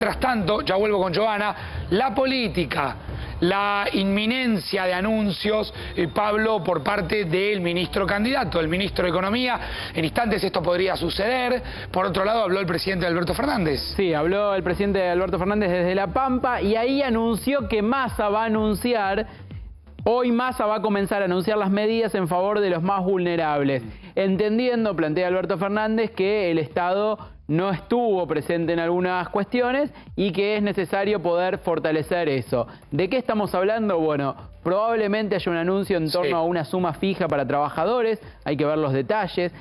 Mientras tanto, ya vuelvo con Giovanna, la política, la inminencia de anuncios, Pablo, por parte del ministro candidato, el ministro de Economía. En instantes esto podría suceder. Por otro lado, habló el presidente Alberto Fernández. Sí, habló el presidente Alberto Fernández desde La Pampa y ahí anunció que Massa va a anunciar... Hoy Massa va a comenzar a anunciar las medidas en favor de los más vulnerables, entendiendo, plantea Alberto Fernández, que el Estado no estuvo presente en algunas cuestiones y que es necesario poder fortalecer eso. ¿De qué estamos hablando? Bueno, probablemente haya un anuncio en torno a una suma fija para trabajadores, hay que ver los detalles.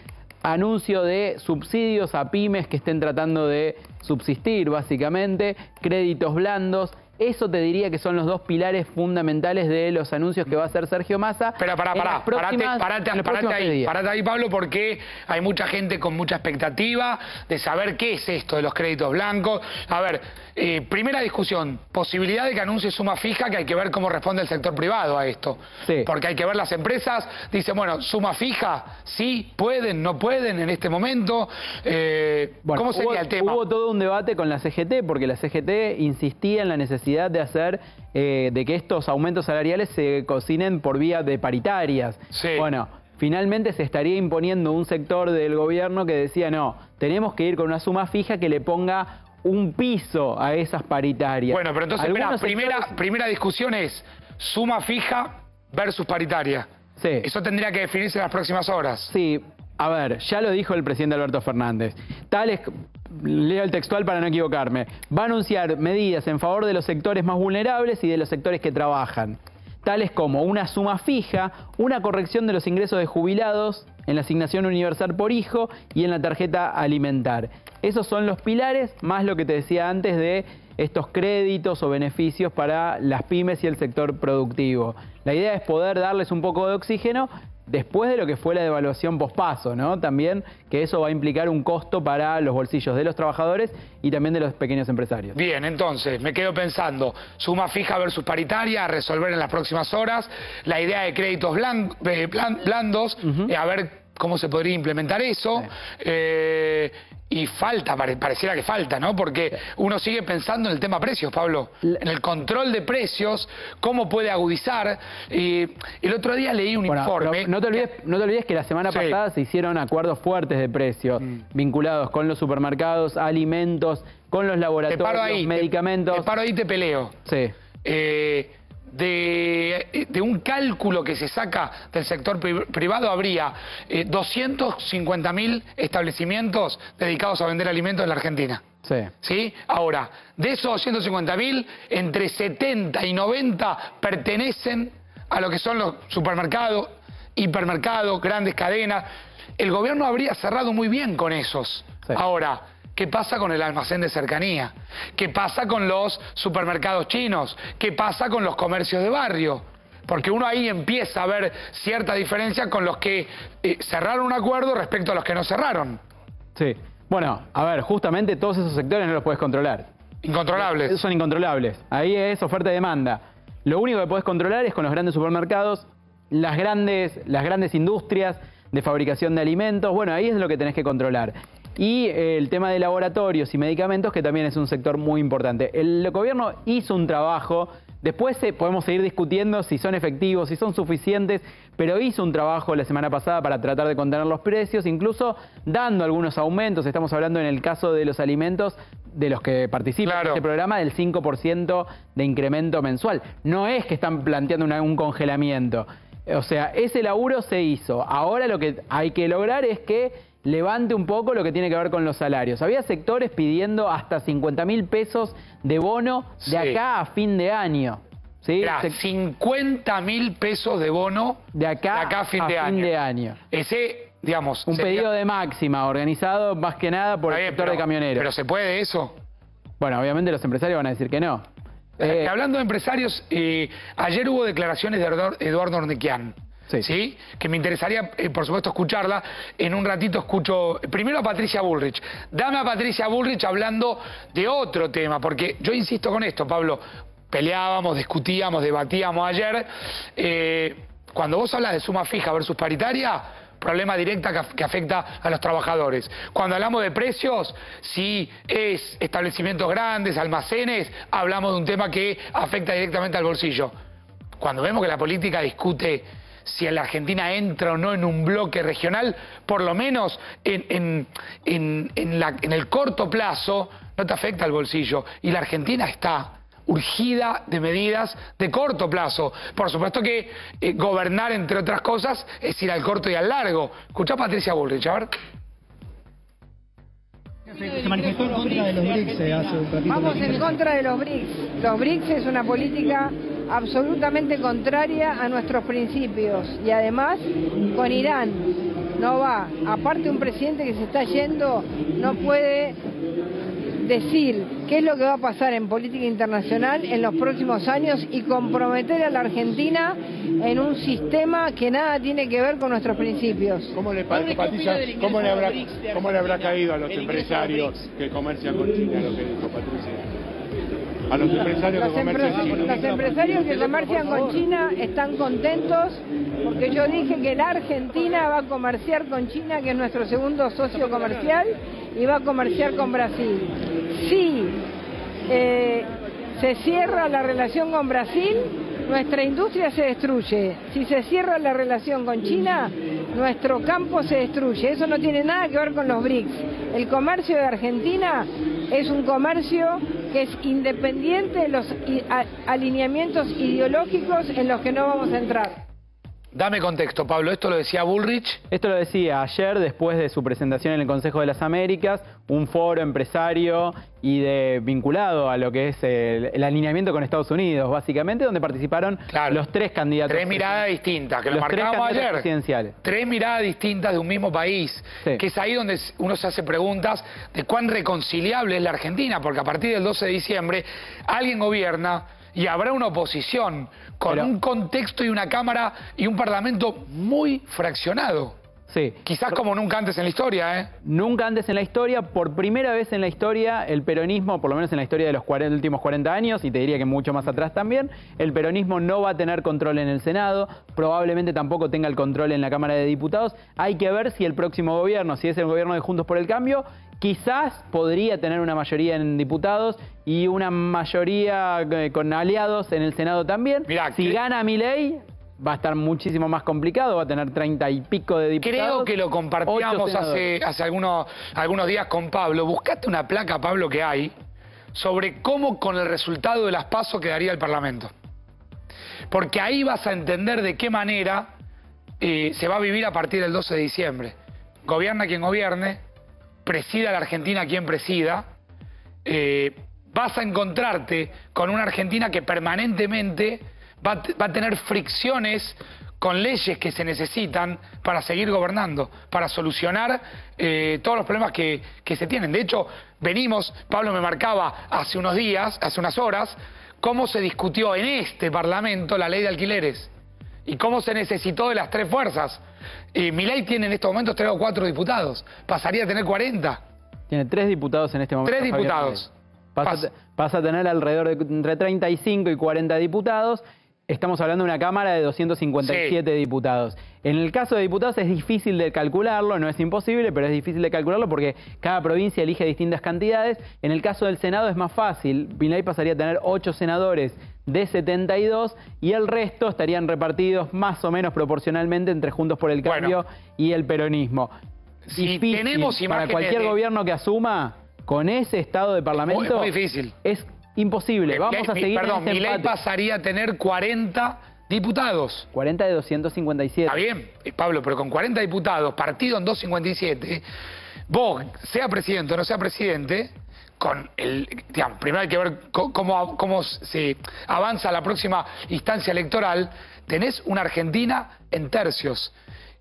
Anuncio de subsidios a pymes que estén tratando de subsistir, básicamente, créditos blandos. Eso te diría que son los dos pilares fundamentales de los anuncios que va a hacer Sergio Massa. Pero parate ahí, Pablo, porque hay mucha gente con mucha expectativa de saber qué es esto de los créditos blancos. A ver, primera discusión, posibilidad de que anuncie suma fija, que hay que ver cómo responde el sector privado a esto. Sí. Porque hay que ver las empresas, dicen, bueno, suma fija, sí, pueden, no pueden en este momento. Bueno, ¿cómo sería el tema? Hubo todo un debate con la CGT, porque la CGT insistía en la necesidad de hacer, de que estos aumentos salariales se cocinen por vía de paritarias. Sí. Bueno, finalmente se estaría imponiendo un sector del gobierno que decía, no, tenemos que ir con una suma fija que le ponga un piso a esas paritarias. Bueno, pero entonces, primera discusión es suma fija versus paritaria. Sí. Eso tendría que definirse en las próximas horas. Sí. A ver, ya lo dijo el presidente Alberto Fernández. Leo el textual para no equivocarme. Va a anunciar medidas en favor de los sectores más vulnerables y de los sectores que trabajan. Tales como una suma fija, una corrección de los ingresos de jubilados en la asignación universal por hijo y en la tarjeta alimentar. Esos son los pilares, más lo que te decía antes de estos créditos o beneficios para las pymes y el sector productivo. La idea es poder darles un poco de oxígeno después de lo que fue la devaluación pospaso, ¿no? También que eso va a implicar un costo para los bolsillos de los trabajadores y también de los pequeños empresarios. Bien, entonces, me quedo pensando, suma fija versus paritaria, a resolver en las próximas horas, la idea de créditos blandos, a ver cómo se podría implementar eso. Sí. Y falta, pareciera que falta, ¿no? Porque uno sigue pensando en el tema precios, Pablo. En el control de precios, cómo puede agudizar. Y el otro día leí un informe... No te olvides que la semana pasada se hicieron acuerdos fuertes de precios, vinculados con los supermercados, alimentos, con los laboratorios, medicamentos... Te paro ahí, te peleo. Sí. De un cálculo que se saca del sector privado habría 250.000 establecimientos dedicados a vender alimentos en la Argentina. Sí. ¿Sí? Ahora, de esos 250.000, entre 70 y 90 pertenecen a lo que son los supermercados, hipermercados, grandes cadenas. El gobierno habría cerrado muy bien con esos. Sí. Ahora, ¿qué pasa con el almacén de cercanía? ¿Qué pasa con los supermercados chinos? ¿Qué pasa con los comercios de barrio? Porque uno ahí empieza a ver cierta diferencia con los que cerraron un acuerdo respecto a los que no cerraron. Sí. Bueno, a ver, justamente todos esos sectores no los puedes controlar. Incontrolables. Son incontrolables. Ahí es oferta y demanda. Lo único que puedes controlar es con los grandes supermercados, las grandes industrias de fabricación de alimentos. Bueno, ahí es lo que tenés que controlar. Y el tema de laboratorios y medicamentos, que también es un sector muy importante. El gobierno hizo un trabajo, después podemos seguir discutiendo si son efectivos, si son suficientes, pero hizo un trabajo la semana pasada para tratar de contener los precios, incluso dando algunos aumentos. Estamos hablando en el caso de los alimentos, de los que participan en este programa, del 5% de incremento mensual. No es que están planteando un congelamiento. O sea, ese laburo se hizo. Ahora lo que hay que lograr es que levante un poco lo que tiene que ver con los salarios. Había sectores pidiendo hasta 50.000 pesos de bono de acá a fin de año. ¿Sí? 50.000 pesos de bono de acá a fin de año. Ese, digamos... Un pedido de máxima organizado más que nada por el sector de camioneros. ¿Pero se puede eso? Bueno, obviamente los empresarios van a decir que no. Hablando de empresarios, ayer hubo declaraciones de Eduardo Ornequian. Sí. ¿Sí? Que me interesaría, por supuesto, escucharla. En un ratito escucho primero a Patricia Bullrich. Dame a Patricia Bullrich hablando de otro tema, porque yo insisto con esto, Pablo. Peleábamos, discutíamos, debatíamos ayer. Cuando vos hablas de suma fija versus paritaria, problema directa que afecta a los trabajadores. Cuando hablamos de precios, si es establecimientos grandes, almacenes, hablamos de un tema que afecta directamente al bolsillo. Cuando vemos que la política discute si en la Argentina entra o no en un bloque regional, por lo menos en el corto plazo no te afecta al bolsillo. Y la Argentina está urgida de medidas de corto plazo. Por supuesto que gobernar, entre otras cosas, es ir al corto y al largo. Escuchá a Patricia Bullrich, a ver. Se manifestó en contra de los BRICS hace un ratito. Vamos en contra de los BRICS. Los BRICS es una política absolutamente contraria a nuestros principios y además con Irán no va. Aparte, un presidente que se está yendo no puede decir qué es lo que va a pasar en política internacional en los próximos años y comprometer a la Argentina en un sistema que nada tiene que ver con nuestros principios. ¿Cómo le parece, Patricia, cómo le habrá caído a los empresarios que comercian con China lo que dijo Patricia? A los empresarios que comercian con China. Los empresarios que comercian con China están contentos porque yo dije que la Argentina va a comerciar con China, que es nuestro segundo socio comercial, y va a comerciar con Brasil. Si se cierra la relación con Brasil, nuestra industria se destruye. Si se cierra la relación con China, nuestro campo se destruye. Eso no tiene nada que ver con los BRICS. El comercio de Argentina es un comercio que es independiente de los alineamientos ideológicos en los que no vamos a entrar. Dame contexto, Pablo. ¿Esto lo decía Bullrich? Esto lo decía ayer después de su presentación en el Consejo de las Américas, un foro empresario y vinculado a lo que es el alineamiento con Estados Unidos, básicamente, donde participaron los tres candidatos. Tres miradas distintas, que lo marcábamos ayer. Presidenciales. Tres miradas distintas de un mismo país. Sí. Que es ahí donde uno se hace preguntas de cuán reconciliable es la Argentina, porque a partir del 12 de diciembre alguien gobierna y habrá una oposición con un contexto y una Cámara y un Parlamento muy fraccionado. Sí. Quizás como nunca antes en la historia, ¿eh? Nunca antes en la historia. Por primera vez en la historia, el peronismo, por lo menos en la historia de los últimos 40 años, y te diría que mucho más atrás también, el peronismo no va a tener control en el Senado, probablemente tampoco tenga el control en la Cámara de Diputados. Hay que ver si el próximo gobierno, si es el gobierno de Juntos por el Cambio, quizás podría tener una mayoría en diputados y una mayoría con aliados en el Senado también. Mirá, si gana Milei, va a estar muchísimo más complicado, va a tener 30 y pico de diputados. Creo que lo compartíamos hace algunos días con Pablo. Buscate una placa, Pablo, que hay sobre cómo con el resultado de las PASO quedaría el Parlamento. Porque ahí vas a entender de qué manera se va a vivir a partir del 12 de diciembre. Gobierna quien gobierne, presida la Argentina quien presida, vas a encontrarte con una Argentina que permanentemente va a tener fricciones con leyes que se necesitan para seguir gobernando, para solucionar todos los problemas que se tienen. De hecho, Pablo me marcaba hace unos días, hace unas horas, cómo se discutió en este Parlamento la ley de alquileres y cómo se necesitó de las tres fuerzas. Milei tiene en estos momentos 3 o 4 diputados, pasaría a tener 40. Tiene 3 diputados en este momento. 3 diputados. Pasa a tener alrededor de entre 35 y 40 diputados. Estamos hablando de una Cámara de 257 diputados. En el caso de diputados es difícil de calcularlo, no es imposible, pero es difícil de calcularlo porque cada provincia elige distintas cantidades. En el caso del Senado es más fácil. Milei pasaría a tener 8 senadores de 72 y el resto estarían repartidos más o menos proporcionalmente entre Juntos por el Cambio y el peronismo. Si difícil tenemos para cualquier gobierno que asuma con ese estado de Parlamento. Es muy difícil. Es imposible. Vamos a seguir en ese Milei empate. pasaría a tener 40 diputados. 40 de 257. Está bien, Pablo, pero con 40 diputados, partido en 257, vos, sea presidente o no sea presidente, primero hay que ver cómo se avanza la próxima instancia electoral, tenés una Argentina en tercios,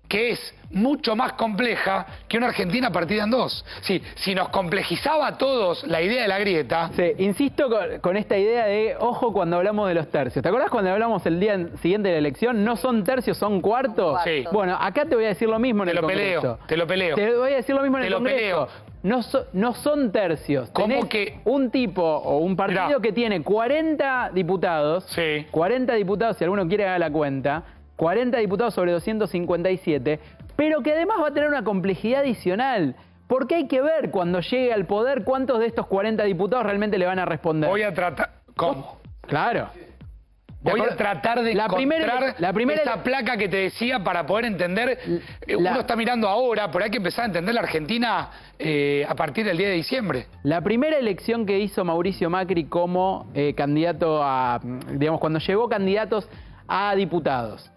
que es mucho más compleja que una Argentina partida en dos. Sí, si nos complejizaba a todos la idea de la grieta... Sí, insisto con esta idea de, ojo cuando hablamos de los tercios. ¿Te acordás cuando hablamos el día siguiente de la elección? No son tercios, son cuartos. Sí. Bueno, acá te voy a decir lo mismo en el Congreso. Te lo peleo. Te voy a decir lo mismo en el Congreso. No son tercios. ¿Cómo que? Un tipo o un partido que tiene 40 diputados, 40 diputados, si alguno quiere hacer la cuenta, 40 diputados sobre 257, pero que además va a tener una complejidad adicional. Porque hay que ver cuando llegue al poder cuántos de estos 40 diputados realmente le van a responder. Voy a tratar... ¿Cómo? Claro. Voy a tratar de encontrar esa placa que te decía para poder entender. Uno está mirando ahora, pero hay que empezar a entender la Argentina a partir del 10 de diciembre. La primera elección que hizo Mauricio Macri como candidato a... digamos, cuando llevó candidatos a diputados.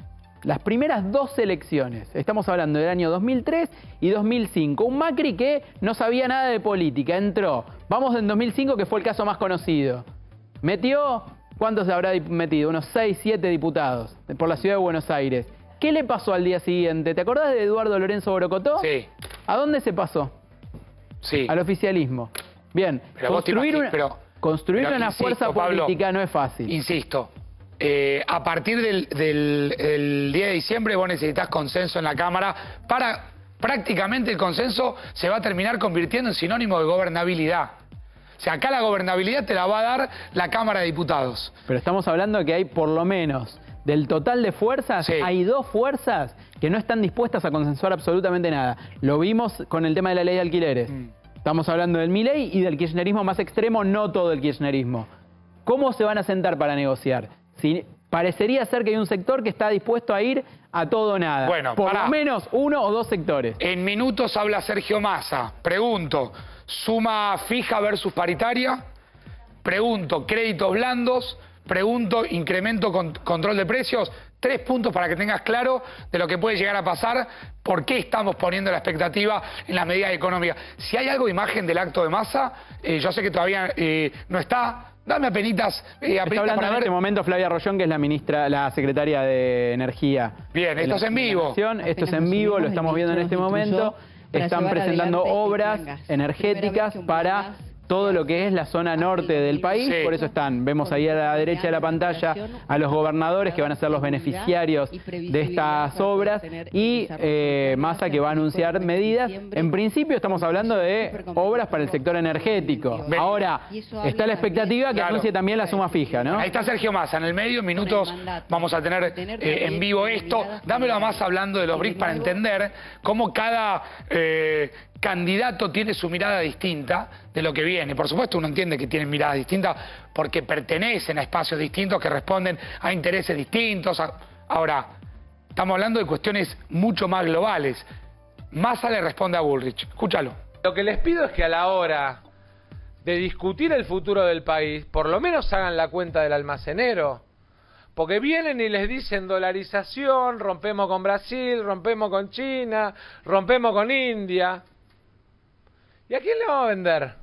Las primeras 2 elecciones, estamos hablando del año 2003 y 2005. Un Macri que no sabía nada de política, entró. Vamos en 2005, que fue el caso más conocido. Metió, ¿cuántos se habrá metido? Unos 6, 7 diputados por la ciudad de Buenos Aires. ¿Qué le pasó al día siguiente? ¿Te acordás de Eduardo Lorenzo Borocotó? Sí. ¿A dónde se pasó? Sí. Al oficialismo. Bien, pero construir una fuerza política, Pablo, no es fácil. Insisto. A partir del 10 de diciembre vos necesitas consenso en la Cámara prácticamente el consenso se va a terminar convirtiendo en sinónimo de gobernabilidad. O sea, acá la gobernabilidad te la va a dar la Cámara de Diputados. Pero estamos hablando de que hay por lo menos, del total de fuerzas, hay 2 fuerzas que no están dispuestas a consensuar absolutamente nada. Lo vimos con el tema de la ley de alquileres. Estamos hablando del Milei y del kirchnerismo más extremo, no todo el kirchnerismo. ¿Cómo se van a sentar para negociar? Parecería ser que hay un sector que está dispuesto a ir a todo o nada. Bueno, por lo menos 1 o 2 sectores. En minutos habla Sergio Massa. Pregunto, suma fija versus paritaria. Pregunto, créditos blandos. Pregunto, incremento control de precios. 3 puntos para que tengas claro de lo que puede llegar a pasar. ¿Por qué estamos poniendo la expectativa en las medidas económicas? Si hay algo de imagen del acto de Massa, yo sé que todavía no está. Dame apenitas. Está hablando en este momento Flavia Rollón, que es la secretaria de Energía. Bien, esto es en vivo. Esto es en vivo, lo estamos viendo en este momento. Están presentando obras energéticas para todo lo que es la zona norte del país. Por eso vemos ahí a la derecha de la pantalla a los gobernadores que van a ser los beneficiarios de estas obras y Massa que va a anunciar medidas. En principio estamos hablando de obras para el sector energético. Ahora está la expectativa que anuncie también la suma fija, ¿no? Ahí está Sergio Massa, en el medio, en minutos vamos a tener en vivo esto. Dámelo a Massa hablando de los BRICS para entender cómo cada candidato tiene su mirada distinta de lo que viene. Por supuesto uno entiende que tienen miradas distintas porque pertenecen a espacios distintos que responden a intereses distintos. Ahora, estamos hablando de cuestiones mucho más globales. Massa le responde a Bullrich. Escúchalo. Lo que les pido es que a la hora de discutir el futuro del país, por lo menos hagan la cuenta del almacenero. Porque vienen y les dicen dolarización, rompemos con Brasil, rompemos con China, rompemos con India. ¿Y a quién le vamos a vender?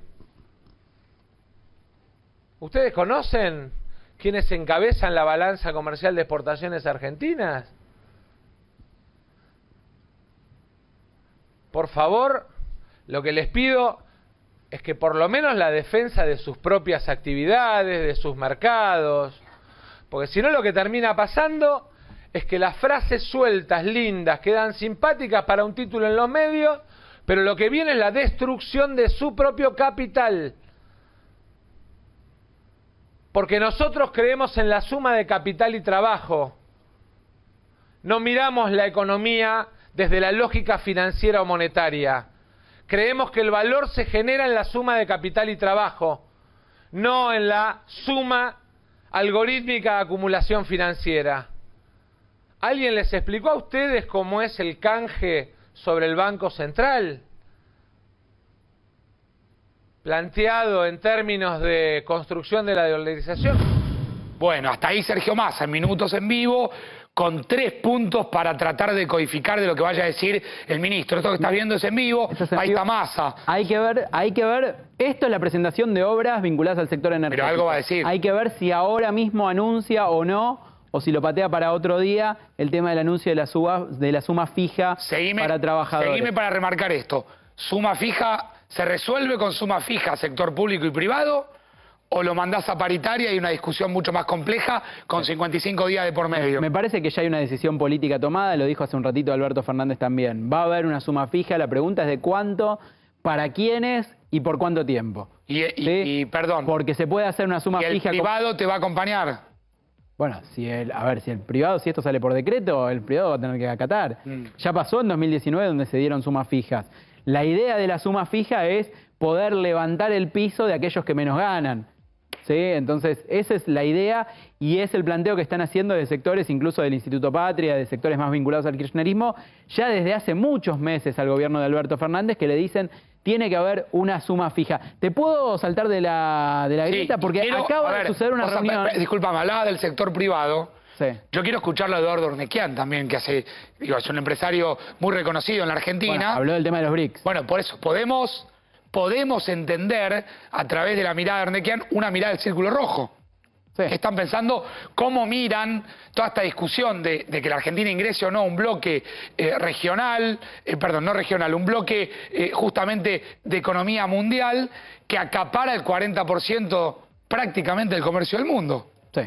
¿Ustedes conocen quiénes encabezan la balanza comercial de exportaciones argentinas? Por favor, lo que les pido es que por lo menos la defensa de sus propias actividades, de sus mercados, porque si no lo que termina pasando es que las frases sueltas, lindas, quedan simpáticas para un título en los medios, pero lo que viene es la destrucción de su propio capital. Porque nosotros creemos en la suma de capital y trabajo. No miramos la economía desde la lógica financiera o monetaria. Creemos que el valor se genera en la suma de capital y trabajo, no en la suma algorítmica de acumulación financiera. ¿Alguien les explicó a ustedes cómo es el canje sobre el Banco Central? Planteado en términos de construcción de la dolarización. Bueno, hasta ahí Sergio Massa, en minutos en vivo, con 3 puntos para tratar de codificar de lo que vaya a decir el ministro. Esto que estás viendo es en vivo, ahí está Massa. Hay que ver, esto es la presentación de obras vinculadas al sector energético. Pero algo va a decir. Hay que ver si ahora mismo anuncia o no, o si lo patea para otro día, el tema del anuncio de la suma fija para trabajadores. Seguime para remarcar esto. Suma fija, ¿se resuelve con suma fija sector público y privado? ¿O lo mandás a paritaria y una discusión mucho más compleja con 55 días de por medio? Me parece que ya hay una decisión política tomada, lo dijo hace un ratito Alberto Fernández también. Va a haber una suma fija, la pregunta es de cuánto, para quiénes y por cuánto tiempo. Y perdón. Porque se puede hacer una suma fija. ¿El privado te va a acompañar? Bueno, si el privado, si esto sale por decreto, el privado va a tener que acatar. Ya pasó en 2019 donde se dieron sumas fijas. La idea de la suma fija es poder levantar el piso de aquellos que menos ganan. ¿Sí? Entonces, esa es la idea y es el planteo que están haciendo de sectores, incluso del Instituto Patria, de sectores más vinculados al kirchnerismo, ya desde hace muchos meses al gobierno de Alberto Fernández, que le dicen tiene que haber una suma fija. ¿Te puedo saltar de la grieta? Sí, porque acaba de suceder una reunión... Disculpame, hablaba del sector privado. Sí. Yo quiero escucharlo a Eduardo Ornequian también, que es un empresario muy reconocido en la Argentina. Bueno, habló del tema de los BRICS. Bueno, por eso, podemos entender a través de la mirada de Ornequian una mirada del círculo rojo. Sí. Están pensando cómo miran toda esta discusión de que la Argentina ingrese o no a un bloque regional, no regional, un bloque justamente de economía mundial que acapara el 40% prácticamente del comercio del mundo. Sí.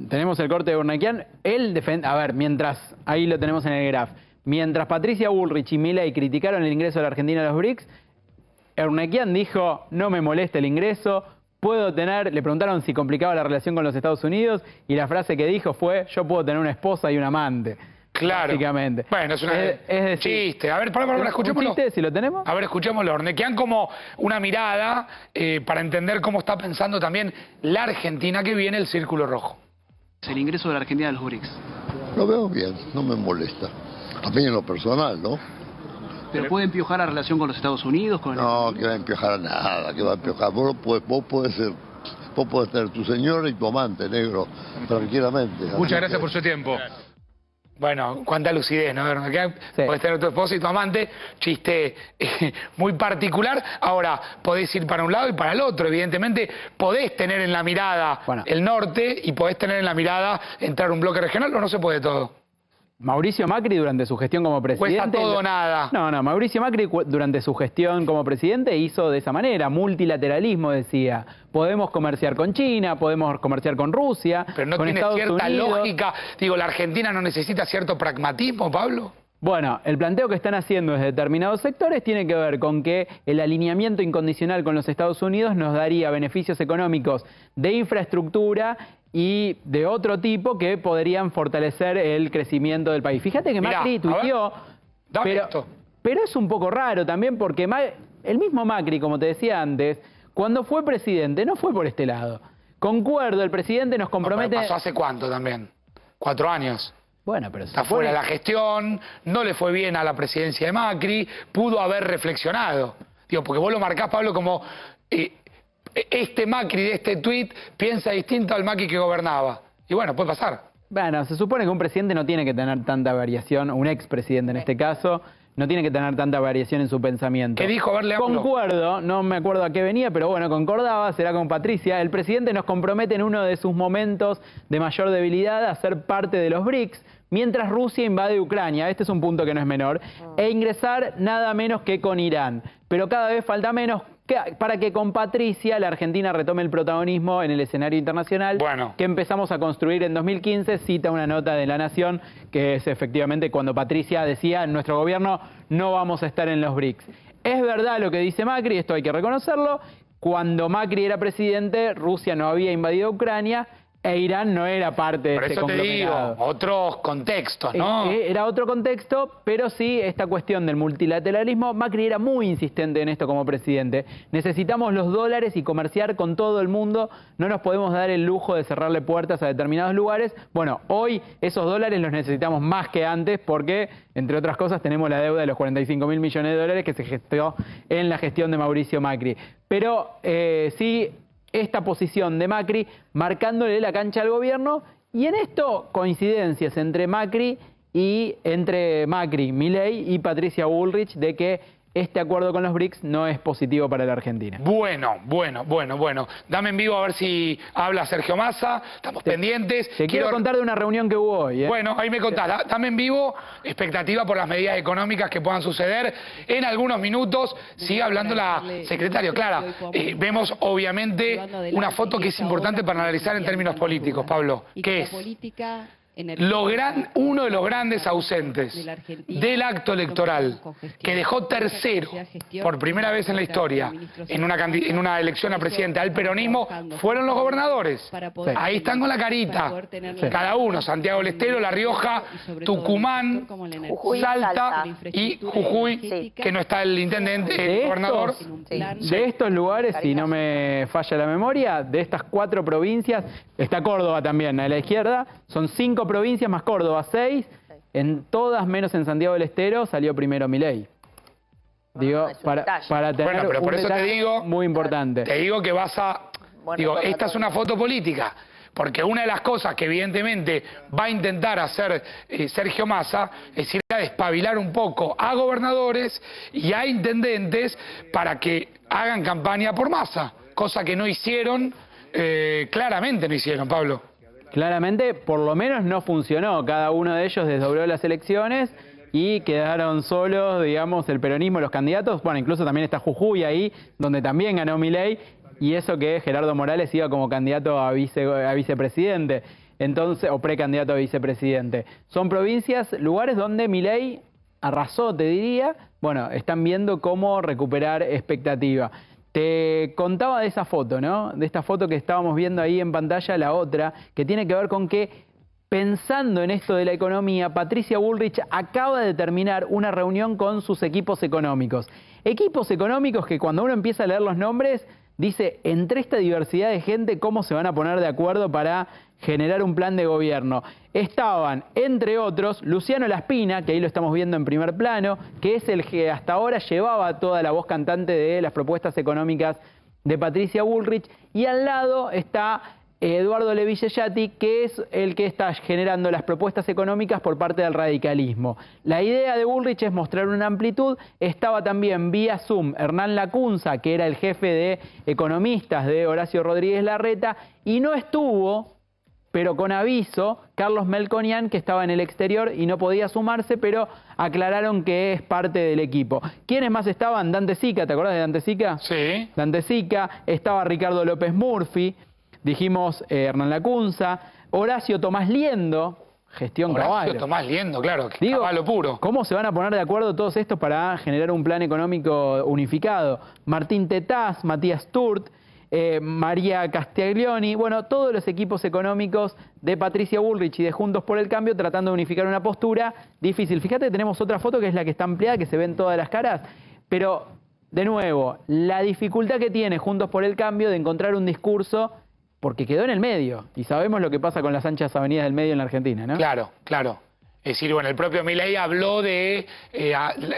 Tenemos el corte de Ornequian. Él defiende, mientras, ahí lo tenemos en el graph, mientras Patricia Bullrich y Milei criticaron el ingreso de la Argentina a los BRICS, Ornequian dijo, no me molesta el ingreso, le preguntaron si complicaba la relación con los Estados Unidos y la frase que dijo fue, yo puedo tener una esposa y un amante. Claro. Básicamente. Bueno, es un chiste. A ver, escuchémoslo. ¿Un chiste, si lo tenemos? A ver, escuchémoslo. Ornequian como una mirada para entender cómo está pensando también la Argentina que viene el círculo rojo. El ingreso de la Argentina a los BRICS. Lo veo bien, no me molesta. También en lo personal, ¿no? ¿Pero puede empiojar la relación con los Estados Unidos? No, que va a empiojar a nada, que va a empiojar. Vos podés tener tu señora y tu amante, negro, tranquilamente. Muchas gracias por su tiempo. Bueno, cuánta lucidez, ¿no? Sí. Podés tener tu esposa y tu amante, chiste muy particular. Ahora, podés ir para un lado y para el otro. Evidentemente, podés tener en la mirada el norte y podés tener en la mirada entrar un bloque regional, o no se puede todo. Mauricio Macri durante su gestión como presidente... Cuesta todo o nada. No, Mauricio Macri durante su gestión como presidente hizo de esa manera, multilateralismo decía. Podemos comerciar con China, podemos comerciar con Rusia, pero no con tiene Estados cierta Unidos. Lógica. Digo, ¿la Argentina no necesita cierto pragmatismo, Pablo? Bueno, el planteo que están haciendo desde determinados sectores tiene que ver con que el alineamiento incondicional con los Estados Unidos nos daría beneficios económicos de infraestructura y de otro tipo que podrían fortalecer el crecimiento del país. Fíjate que Macri tuiteó, pero es un poco raro también porque el mismo Macri, como te decía antes, cuando fue presidente no fue por este lado. Concuerdo, el presidente nos compromete... No, ¿pasó hace cuánto también? 4 años. Bueno, pero está fuera de la gestión, no le fue bien a la presidencia de Macri, pudo haber reflexionado. Digo, porque vos lo marcás, Pablo, como este Macri de este tuit piensa distinto al Macri que gobernaba. Y bueno, puede pasar. Bueno, se supone que un presidente no tiene que tener tanta variación, un expresidente en este caso, no tiene que tener tanta variación en su pensamiento. ¿Qué dijo? A ver, leámoslo. Concuerdo, no me acuerdo a qué venía, pero bueno, concordaba, será con Patricia. El presidente nos compromete en uno de sus momentos de mayor debilidad a ser parte de los BRICS, mientras Rusia invade Ucrania, este es un punto que no es menor, e ingresar nada menos que con Irán. Pero cada vez falta menos para que con Patricia la Argentina retome el protagonismo en el escenario internacional que empezamos a construir en 2015, cita una nota de La Nación, que es efectivamente cuando Patricia decía, en nuestro gobierno no vamos a estar en los BRICS. Es verdad lo que dice Macri, esto hay que reconocerlo, cuando Macri era presidente, Rusia no había invadido Ucrania, e Irán no era parte de este conglomerado. Por eso te digo, otros contextos, ¿no? Era otro contexto, pero sí esta cuestión del multilateralismo, Macri era muy insistente en esto como presidente. Necesitamos los dólares y comerciar con todo el mundo, no nos podemos dar el lujo de cerrarle puertas a determinados lugares. Bueno, hoy esos dólares los necesitamos más que antes porque, entre otras cosas, tenemos la deuda de los 45.000 millones de dólares que se gestó en la gestión de Mauricio Macri. Pero sí... esta posición de Macri marcándole la cancha al gobierno y en esto coincidencias entre Macri, Milei y Patricia Bullrich de que este acuerdo con los BRICS no es positivo para la Argentina. Bueno. Dame en vivo a ver si habla Sergio Massa, estamos pendientes. Te quiero contar de una reunión que hubo hoy. Bueno, ahí me contás. Dame en vivo, expectativa por las medidas económicas que puedan suceder. En algunos minutos sigue hablando la secretaria. Clara, vemos obviamente una foto que es importante para analizar en términos políticos, Pablo. ¿Qué es? uno de los grandes ausentes del acto electoral, que dejó tercero por primera vez en la historia en una elección a presidente al peronismo, fueron los gobernadores. Ahí están con la carita, cada uno, Santiago del Estero, La Rioja, Tucumán, Salta y Jujuy, que no está el intendente, el gobernador. De estos lugares, si no me falla la memoria, de estas 4 provincias, está Córdoba también a la izquierda, son 5 provincias más Córdoba, 6, en todas menos en Santiago del Estero salió primero Milei. Digo, para tener pero por eso te digo, muy importante. Te digo que vas a... esta es una foto política, porque una de las cosas que evidentemente va a intentar hacer Sergio Massa es ir a despabilar un poco a gobernadores y a intendentes para que hagan campaña por Massa, cosa que no hicieron, claramente no hicieron, Pablo. Claramente, por lo menos no funcionó. Cada uno de ellos desdobló las elecciones y quedaron solos, digamos, el peronismo, los candidatos. Bueno, incluso también está Jujuy ahí, donde también ganó Milei, y eso que Gerardo Morales iba como candidato a vicepresidente, entonces, o precandidato a vicepresidente. Son provincias, lugares donde Milei arrasó, te diría. Bueno, están viendo cómo recuperar expectativa. Te contaba de esa foto, ¿no? De esta foto que estábamos viendo ahí en pantalla, la otra, que tiene que ver con que, pensando en esto de la economía, Patricia Bullrich acaba de terminar una reunión con sus equipos económicos. Equipos económicos que cuando uno empieza a leer los nombres, dice, entre esta diversidad de gente, ¿cómo se van a poner de acuerdo para generar un plan de gobierno? Estaban, entre otros, Luciano Laspina, que ahí lo estamos viendo en primer plano, que es el que hasta ahora llevaba toda la voz cantante de las propuestas económicas de Patricia Bullrich, y al lado está Eduardo Levy-Yeyati, que es el que está generando las propuestas económicas por parte del radicalismo. La idea de Bullrich es mostrar una amplitud. Estaba también vía Zoom Hernán Lacunza, que era el jefe de economistas de Horacio Rodríguez Larreta, y no estuvo, pero con aviso, Carlos Melconian, que estaba en el exterior y no podía sumarse, pero aclararon que es parte del equipo. ¿Quiénes más estaban? Dante Sica, ¿te acordás de Dante Sica? Sí. Dante Sica, estaba Ricardo López Murphy, dijimos Hernán Lacunza, Horacio Tomás Liendo, gestión Caballo. Horacio Tomás Liendo, claro, Digo, Caballo puro. ¿Cómo se van a poner de acuerdo todos estos para generar un plan económico unificado? Martín Tetaz, Matías Turt, María Castiglioni, bueno, todos los equipos económicos de Patricia Bullrich y de Juntos por el Cambio tratando de unificar una postura difícil. Fíjate, tenemos otra foto que es la que está ampliada, que se ven todas las caras, pero de nuevo, la dificultad que tiene Juntos por el Cambio de encontrar un discurso, porque quedó en el medio, y sabemos lo que pasa con las anchas avenidas del medio en la Argentina, ¿no? Claro, claro. Es decir, bueno, el propio Milei habló de,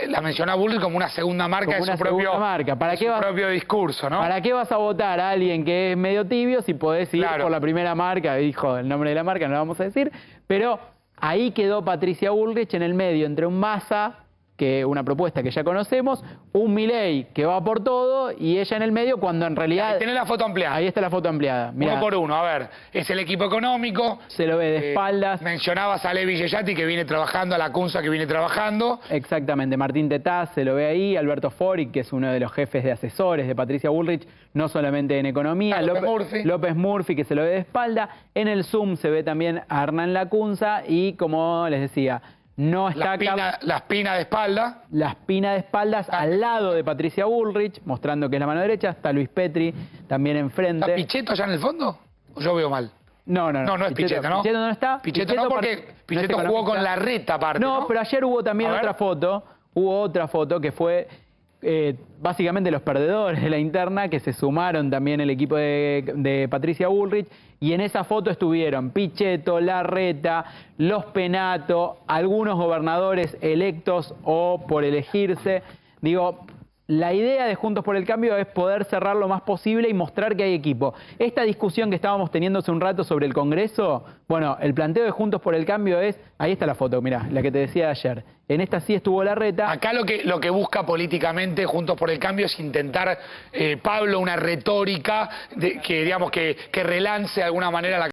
la mencionó a Bullrich como una segunda marca como de su propio discurso, ¿no? ¿Para qué vas a votar a alguien que es medio tibio si podés ir por la primera marca? Dijo el nombre de la marca, no lo vamos a decir, pero ahí quedó Patricia Bullrich en el medio, entre un Massa, que una propuesta que ya conocemos, un Milei que va por todo, y ella en el medio, cuando en realidad... Ahí tenés la foto ampliada. Ahí está la foto ampliada. Mirá. Uno por uno, a ver, es el equipo económico. Se lo ve de espaldas. Mencionabas a Levy-Yeyati, que viene trabajando, a Lacunza, que viene trabajando. Exactamente, Martín Tetaz se lo ve ahí, Alberto Fori, que es uno de los jefes de asesores de Patricia Bullrich, no solamente en economía. López Murphy, que se lo ve de espalda. En el Zoom se ve también a Hernán Lacunza y, como les decía... No está Laspina de espalda. Laspina de espaldas al lado de Patricia Bullrich, mostrando que es la mano derecha. Está Luis Petri también enfrente. ¿Está Pichetto allá en el fondo? ¿O yo veo mal? No es Pichetto, ¿no? Pichetto no está. Pichetto no, porque Pichetto jugó con Larreta aparte, ¿no? No, pero ayer hubo también otra foto. Hubo otra foto que fue... básicamente los perdedores de la interna, que se sumaron también el equipo de Patricia Bullrich, y en esa foto estuvieron Pichetto, Larreta, Los Penato, algunos gobernadores electos o por elegirse. Digo, la idea de Juntos por el Cambio es poder cerrar lo más posible y mostrar que hay equipo. Esta discusión que estábamos teniendo hace un rato sobre el Congreso, bueno, el planteo de Juntos por el Cambio es... Ahí está la foto, mirá, la que te decía ayer. En esta sí estuvo Larreta. Acá lo que busca políticamente Juntos por el Cambio es intentar, Pablo, una retórica que relance de alguna manera la